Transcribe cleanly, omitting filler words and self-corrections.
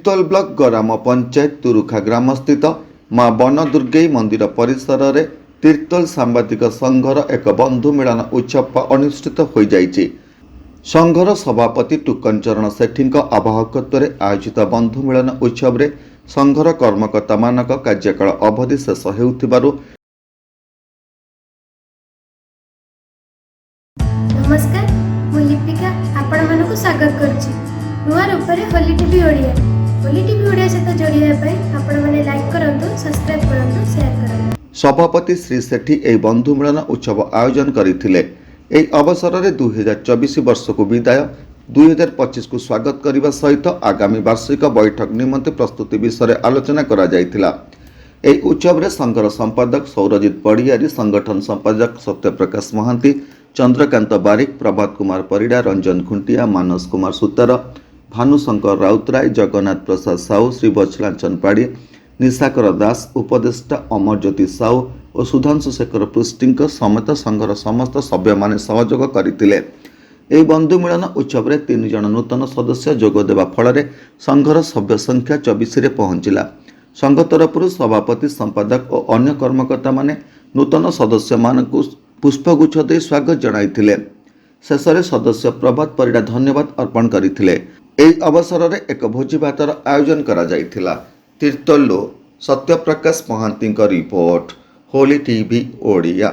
Tirtol block Garam panchayat ତୁରୁଖା ଗ୍ରାମସ୍ଥିତ ମା ବନଦୁର୍ଗେଇ ମନ୍ଦିର ପରିସରରେ ତିର୍ତ୍ତୋଲ ସାମ୍ବାଦିକ ସଂଘର ଏକ ବନ୍ଧୁ ମିଳନ ଉତ୍ସବ ଅନୁଷ୍ଠିତ ହୋଇଯାଇଛି। ସଂଘର ସଭାପତି ଟୁକନ ଚରଣ ସେଠୀଙ୍କ ଆବାହକତ୍ୱରେ ଆୟୋଜିତ ବନ୍ଧୁ ମିଳନ ଉତ୍ସବରେ ସଂଘର କର୍ମକର୍ତ୍ତାମାନଙ୍କ କାର୍ଯ୍ୟକାଳ ଅବଧି ଶେଷ ହେଉଥିବାରୁ नमस्कार मु लिपिका आपण मानक स्वागत करुच्ची नुआ रूपरे होली टीवी ओडिया सहित जोड़िया आपण माने लाइक करंतु सब्सक्राइब करंतु शेयर करंतु। सभापति श्री सेठी ए बंधु मिलन उत्सव आयोजन करथिले। एही अवसर में 2024 वर्ष को विदाय 2025 को स्वागत करने सहित आगामी वार्षिक बैठक निमंते प्रस्तुति विषय आलोचना करा जायतिला। एही उत्सव में संघर संपादक सौरजित पड़ियारी, संगठन संपादक सत्यप्रकाश महांती, चंद्रकांत बारिक, प्रभात कुमार परिड़ा, रंजन खुंटिया, मानस कुमार सुतार, भानुशंकर राउतराय, जगन्नाथ प्रसाद साहू, श्री बचलांचन पाड़ी, निशाकर दास, उपदेष्टा अमरज्योति साहू और सुधांशु शेखर पृष्टि समेत संघर समस्त सभ्य माने सहयोग करथिले। एही बंधु मिलन उत्सव में 3 जन नूतन सदस्य जोग देवा फल संघर सभ्य संख्या 24 रे पहुंचला। संघ तरफ सभापति, संपादक और अन्य कर्मकर्ता माने नूतन सदस्य मानकु पुष्पगुच्छ दे स्वागत जणाइथिले। शेष में सदस्य प्रभात परिड़ा धन्यवाद अर्पण करथिले। एही अवसर में एक भोजी भातर आयोजन करा जायथिला। तीर्तोल सत्यप्रकाश महांती रिपोर्ट, होली टीवी ओडिया।